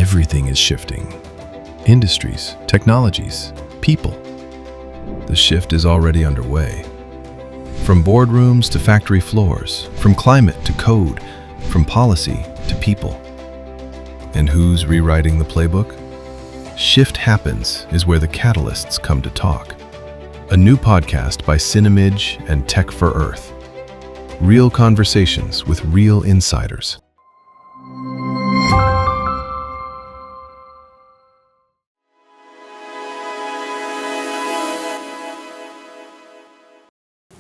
Everything is shifting. Industries, technologies, people. The shift is already underway. From boardrooms to factory floors, from climate to code, from policy to people. And who's rewriting the playbook? Shift Happens is where the catalysts come to talk. A new podcast by Cinemage and Tech for Earth. Real conversations with real insiders.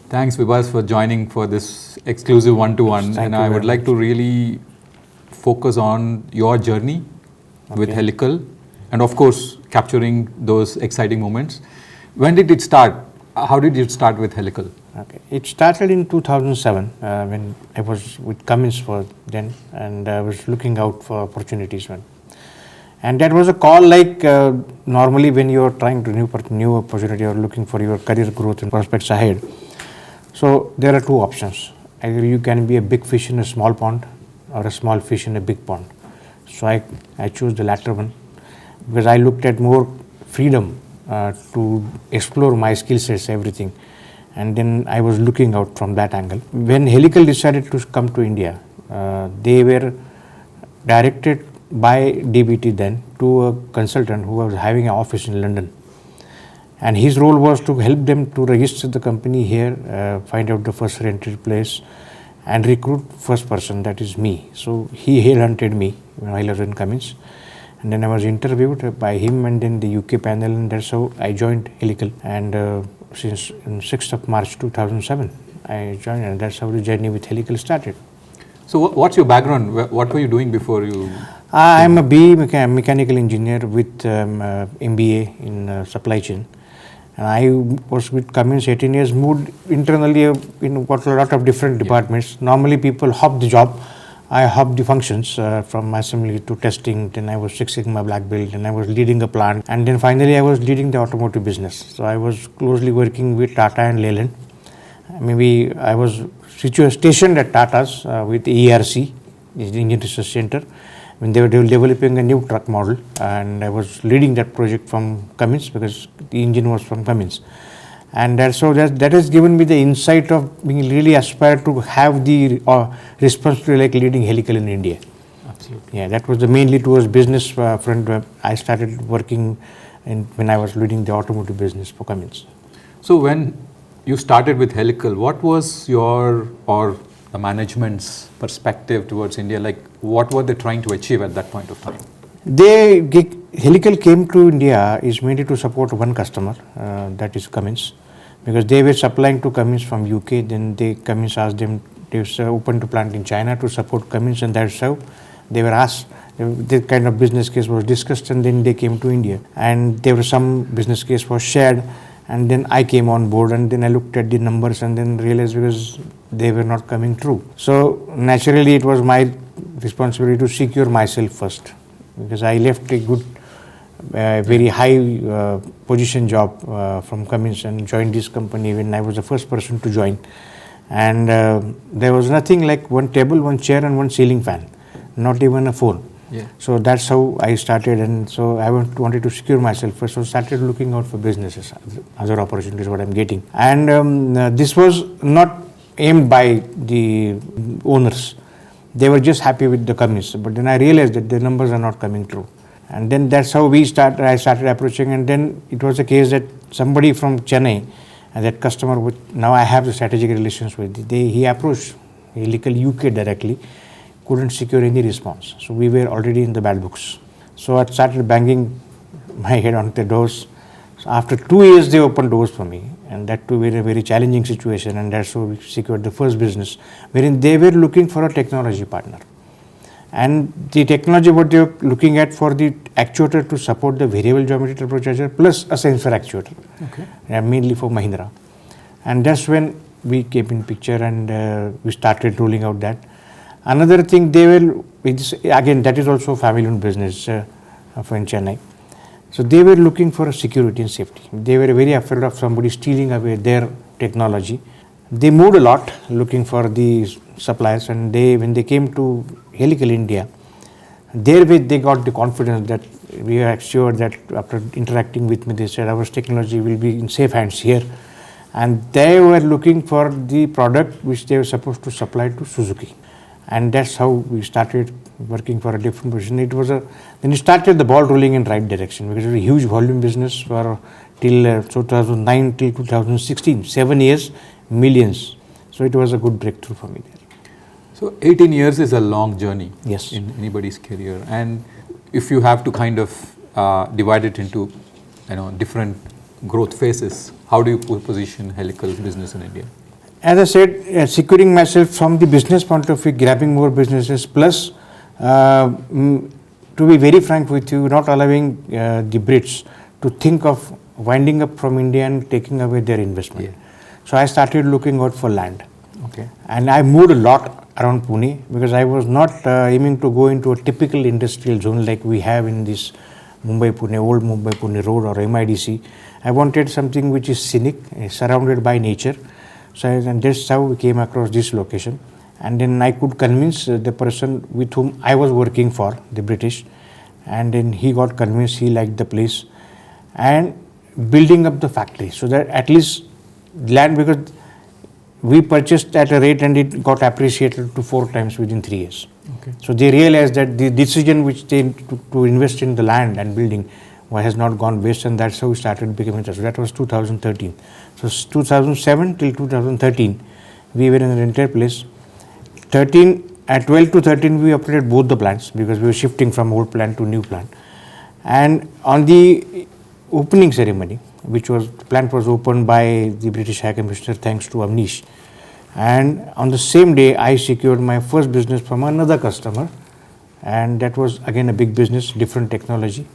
Thanks, Vibhas, for joining for this exclusive one-to-one. And I would like to really focus on your journey with Helical and, of course, capturing those exciting moments. When did it start? How did you start with Helical? Okay, it started in 2007 when I was with Cummins for then, and I was looking out for opportunities. And that was a call like normally when you are trying to new opportunity or looking for your career growth and prospects ahead. So there are two options. Either you can be a big fish in a small pond or a small fish in a big pond. So I chose the latter one because I looked at more freedom to explore my skill sets, everything. And then I was looking out from that angle. When Helical decided to come to India, they were directed by DBT then to a consultant who was having an office in London. And his role was to help them to register the company here, find out the first rented place, and recruit first person, that is me. So he headhunted me when I was in Cummins. And then I was interviewed by him and then the UK panel, and that's how I joined Helical. And since 6th of March 2007, I joined, and that's how the journey with Helical started. So what's your background? What were you doing before you? I'm a BE mechanical engineer with MBA in supply chain. And I was with Cummins 18 years, moved internally in a lot of different departments. Normally people hop the job. I hopped the functions from assembly to testing. Then I was Six Sigma black belt, and I was leading a plant. And then finally I was leading the automotive business. So I was closely working with Tata and Leyland. Maybe I was stationed at Tata's with ERC, the Engine Research Center, when they were developing a new truck model, and I was leading that project from Cummins because the engine was from Cummins. And that has given me the insight of being really aspired to have the responsibility like leading Helical in India. Absolutely. Yeah, that was the mainly towards business front. I started working when I was leading the automotive business for Cummins. So when you started with Helical, what was your or the management's perspective towards India? Like, what were they trying to achieve at that point of time? Helical came to India is mainly to support one customer, that is Cummins, because they were supplying to Cummins from UK. Then Cummins asked them to open to plant in China to support Cummins, and that's how they were asked. The kind of business case was discussed, and then they came to India. And there was some business case was shared, and then I came on board, and then I looked at the numbers and then realized because they were not coming true. So naturally it was my responsibility to secure myself first, because I left a good, very high position job from Cummins and joined this company when I was the first person to join. And there was nothing like one table, one chair and one ceiling fan, not even a phone. Yeah. So that's how I started, and so I wanted to secure myself first. So started looking out for businesses, other opportunities what I'm getting. And this was not aimed by the owners. They were just happy with the Cummins. But then I realized that the numbers are not coming true. And then that's how I started approaching. And then it was a case that somebody from Chennai, and that customer, now I have the strategic relations with, he approached Helical UK directly, couldn't secure any response. So we were already in the bad books. So I started banging my head on the doors. So after 2 years, they opened doors for me, and that too very, very challenging situation. And that's how we secured the first business, wherein they were looking for a technology partner. And the technology what they were looking at for the actuator to support the variable geometry turbocharger plus a sensor actuator, mainly for Mahindra. And that's when we came in picture, and we started rolling out that. Another thing, again, that is also family-owned business in Chennai. So they were looking for a security and safety. They were very afraid of somebody stealing away their technology. They moved a lot looking for the suppliers, and when they came to Helical India, Therewith, they got the confidence that we are sure that after interacting with me, they said our technology will be in safe hands here. And they were looking for the product which they were supposed to supply to Suzuki. And that's how we started working for a different position. Then it started the ball rolling in right direction, because it was a huge volume business for till 2009 till 2016, 7 years, millions. So it was a good breakthrough for me there. So 18 years is a long journey, yes, in anybody's career. And if you have to kind of divide it into different growth phases, how do you position Helical business in India? As I said, securing myself from the business point of view, grabbing more businesses, plus to be very frank with you, not allowing the Brits to think of winding up from India and taking away their investment. Yeah. So I started looking out for land. Okay. And I moved a lot around Pune, because I was not aiming to go into a typical industrial zone like we have in this Mumbai-Pune, old Mumbai-Pune road or MIDC. I wanted something which is scenic, surrounded by nature. So and that's how we came across this location. And then I could convince the person with whom I was working for, the British, and then he got convinced, he liked the place, and building up the factory so that at least land, because we purchased at a rate and it got appreciated to 4 times within 3 years. Okay. So they realized that the decision which they took to invest in the land and building has not gone waste, and that's how we started becoming successful. That was 2013. So 2007 till 2013, we were in an entire place. 12 to 13, we operated both the plants, because we were shifting from old plant to new plant. And on the opening ceremony, the plant was opened by the British High Commissioner, thanks to Amnish. And on the same day, I secured my first business from another customer, and that was again a big business, different technology,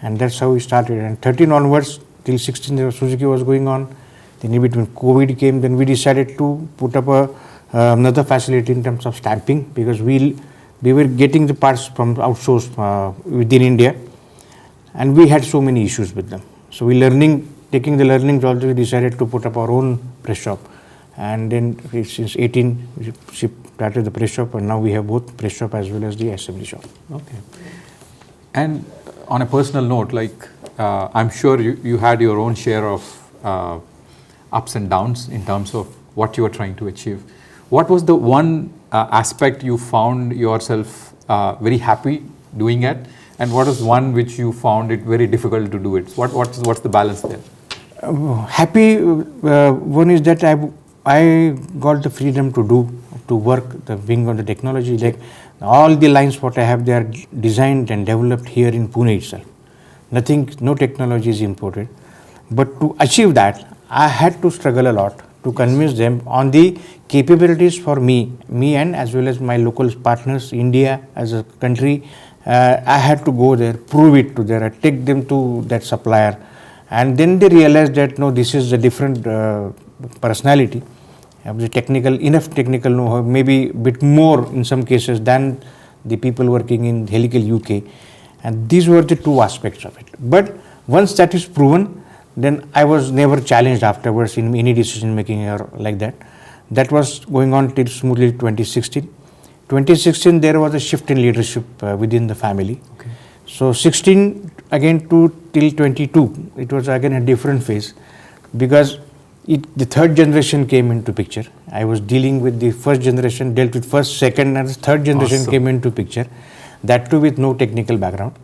and that's how we started. And 13 onwards till 16, Suzuki was going on. Then in between COVID came, then we decided to put up another facility in terms of stamping, because we were getting the parts from outsourced within India, and we had so many issues with them. So taking the learnings, also we decided to put up our own press shop. And then since 18, we started the press shop, and now we have both press shop as well as the assembly shop. Okay. And on a personal note, I'm sure you had your own share of ups and downs in terms of what you were trying to achieve. What was the one aspect you found yourself very happy doing it, and what is one which you found it very difficult to do it? What's the balance there? Happy one is that I got the freedom to work the wing on the technology. Like all the lines what I have, they are designed and developed here in Pune itself. No technology is imported. But to achieve that, I had to struggle a lot to convince them on the capabilities for me and as well as my local partners, India as a country. I had to go there, prove it to them, take them to that supplier, and then they realized that no, this is a different personality, enough technical know-how, maybe a bit more in some cases than the people working in Helical UK, and these were the two aspects of it. But once that is proven, then I was never challenged afterwards in any decision making or like that. That was going on till smoothly 2016. 2016, there was a shift in leadership within the family. Okay. So 16 again till 22, it was again a different phase, because the third generation came into picture. I was dealing with the first generation, dealt with first, second, and the third generation Awesome. came into picture. That too with no technical background,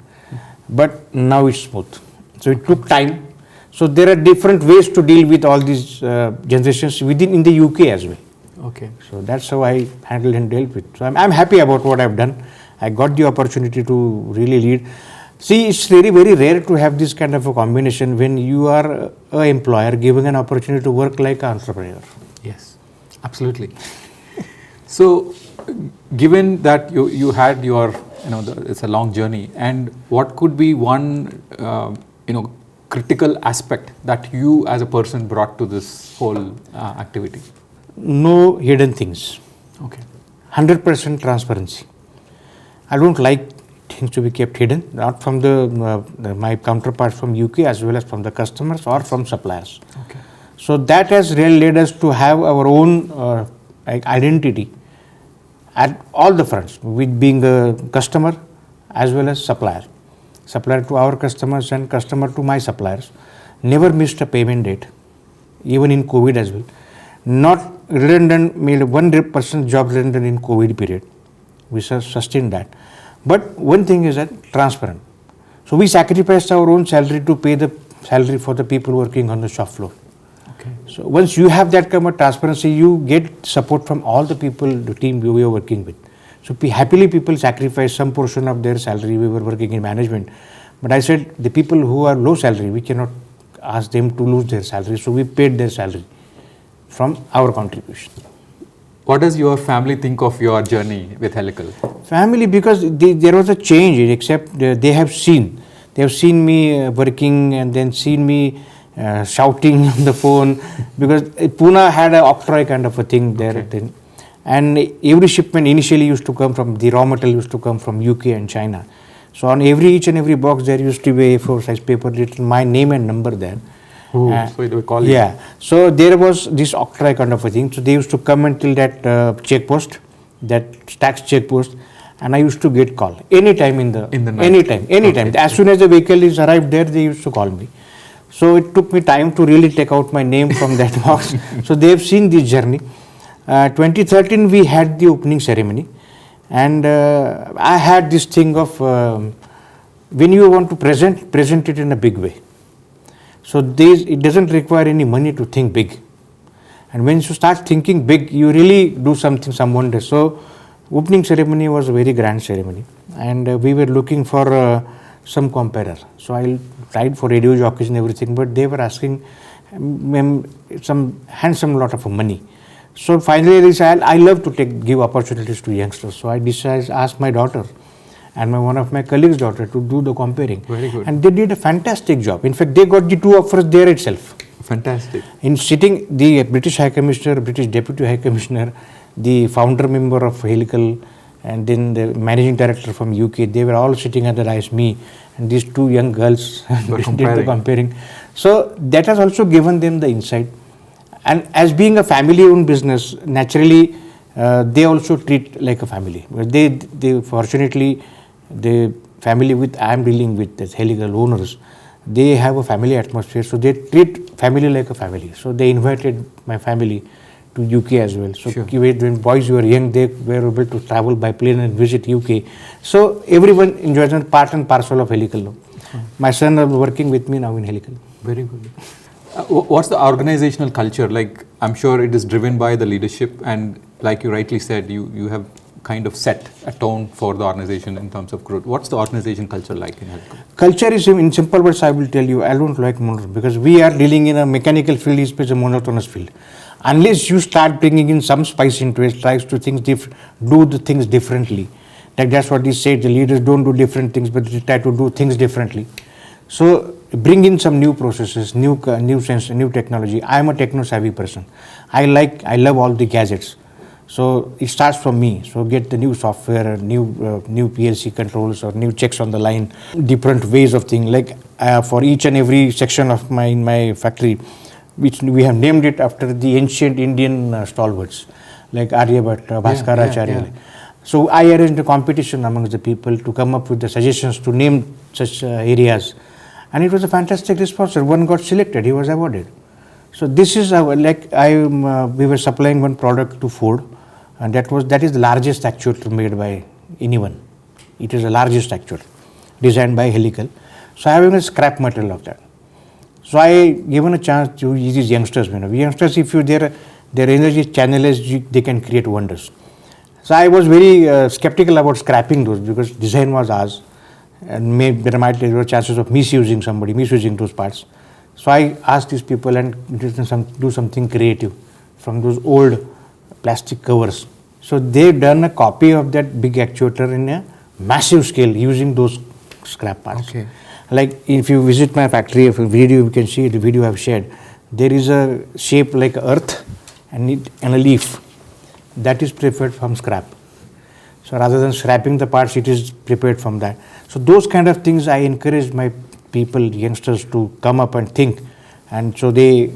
but now it's smooth. So it took time. So there are different ways to deal with all these generations in the UK as well. Okay. So that's how I handled and dealt with. So I'm happy about what I've done. I got the opportunity to really lead. See, it's very, very rare to have this kind of a combination when you are an employer giving an opportunity to work like an entrepreneur. Yes, absolutely. So, given that you had your, it's a long journey, and what could be one, critical aspect that you as a person brought to this whole activity? No hidden things. Okay. 100% transparency. I don't like things to be kept hidden, not from my counterparts from UK as well as from the customers or from suppliers. Okay. So that has really led us to have our own identity at all the fronts, with being a customer as well as supplier. Supplier to our customers and customer to my suppliers. Never missed a payment date, even in COVID as well. Not redundant, made 1% job redundant in COVID period. We sustained that. But one thing is that transparent. So we sacrificed our own salary to pay the salary for the people working on the shop floor. Okay. So once you have that kind of transparency, you get support from all the people, the team we are working with. So happily people sacrifice some portion of their salary. We were working in management. But I said the people who are low salary, we cannot ask them to lose their salary. So we paid their salary from our contribution. What does your family think of your journey with Helical? Family, because there was a change, except they have seen. They have seen me working and then seen me shouting on the phone, because Pune had an octroi kind of a thing there. Okay. Then. And every shipment initially used to come from, the raw material used to come from UK and China. So on each and every box there used to be A4 size paper written my name and number there. So they would call you? Yeah. So there was this octroi kind of a thing. So they used to come until that check post, that tax check post, and I used to get call anytime in the night. Anytime. Okay. As soon as the vehicle is arrived there, they used to call me. So it took me time to really take out my name from that box. So they have seen this journey. 2013 we had the opening ceremony, and I had this thing of when you want to present it in a big way. So it doesn't require any money to think big, and when you start thinking big, you really do some wonders. So opening ceremony was a very grand ceremony, and we were looking for some comparer. So I tried for radio jockeys and everything, but they were asking some handsome lot of money. So finally I decided I love to give opportunities to youngsters. So I decided ask my daughter and one of my colleagues' daughter to do the comparing. Very good. And they did a fantastic job. In fact, they got the 2 offers there itself. Fantastic. In sitting, the British High Commissioner, British Deputy High Commissioner, the founder member of Helical, and then the managing director from UK, they were all sitting at the dais, me and these 2 young girls did the comparing. So that has also given them the insight. And as being a family-owned business, naturally they also treat like a family. They fortunately, the family I am dealing with, as Helical owners, they have a family atmosphere, so they treat family like a family. So they invited my family to UK as well. So sure. When boys were young, they were able to travel by plane and visit UK. So everyone enjoys it, part and parcel of Helical. My son is working with me now in Helical. Very good. What's the organizational culture? Like, I'm sure it is driven by the leadership, and like you rightly said, you have kind of set a tone for the organization in terms of growth. What's the organization culture like in Helical? Culture is, in simple words, I will tell you, I don't like monotonous, because we are dealing in a mechanical field, it's a monotonous field. Unless you start bringing in some spice into it, tries to do the things differently. Like that's what they say, the leaders don't do different things, but they try to do things differently. So bring in some new processes, new sense, new technology. I am a techno-savvy person. I love all the gadgets. So it starts from me. So get the new software, new PLC controls or new checks on the line, different ways of things. Like for each and every section of in my factory, which we have named it after the ancient Indian stalwarts, like Aryabhatta, Bhaskaracharya. Yeah. So I arranged a competition amongst the people to come up with the suggestions to name such areas. And it was a fantastic response. One got selected, he was awarded. So this is we were supplying one product to Ford, and that is the largest actuator made by anyone. It is the largest actuator designed by Helical. So I have a scrap material of that. So I given a chance to these youngsters. Youngsters, if their energy channelized, they can create wonders. So I was very skeptical about scrapping those, because design was ours. And there were chances of misusing those parts. So I asked these people and do something creative from those old plastic covers. So they've done a copy of that big actuator in a massive scale using those scrap parts. Okay. Like if you visit my factory, if a video, you can see the video I've shared. There is a shape like earth and a leaf that is prepared from scrap. So rather than scrapping the parts, it is prepared from that. So those kind of things I encourage my people, youngsters, to come up and think. And so they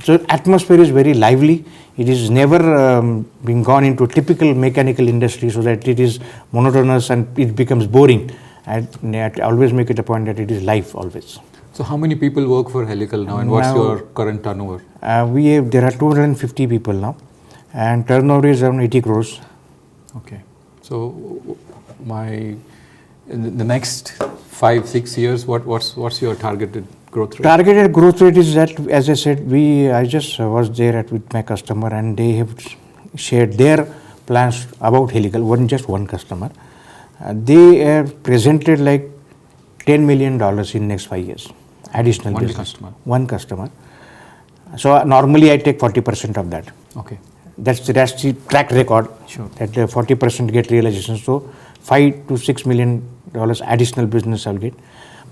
so atmosphere is very lively. It is never been gone into typical mechanical industry so that it is monotonous and it becomes boring. I always make it a point that it is live always. So how many people work for Helical now, and what's Now, your current turnover? There are 250 people now, and turnover is around 80 crores. Okay. So in the next 5-6 years, what's your targeted growth rate? Targeted growth rate is that, as I said, I just was there with my customer, and they have shared their plans about Helical. Just one customer. They have presented like $10 million in next 5 years. Additional One business. customer. One customer. So normally I take 40% of that. Okay. That's the track record. Sure. That 40% get realization. So $5 to $6 million additional business I'll get.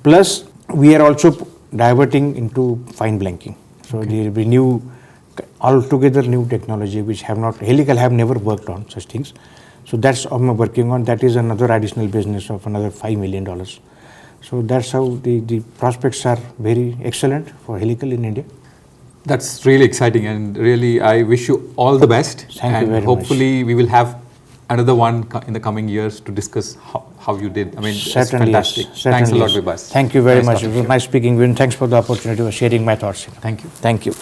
Plus we are also diverting into fine blanking. So there will be new, altogether new technology which Helical have never worked on such things. So that's what I'm working on. That is another additional business of another $5 million. So that's how the prospects are very excellent for Helical in India. That's really exciting, and really I wish you all the best. Thank you very much. Hopefully we will have another one in the coming years to discuss how you did. I mean, Certainly, it's fantastic. yes. Thanks a Certainly, lot, yes. Vibhas. Thank you very Nice much. talking It to was you. nice speaking with you. Thanks for the opportunity of sharing my thoughts. Thank you. Thank you.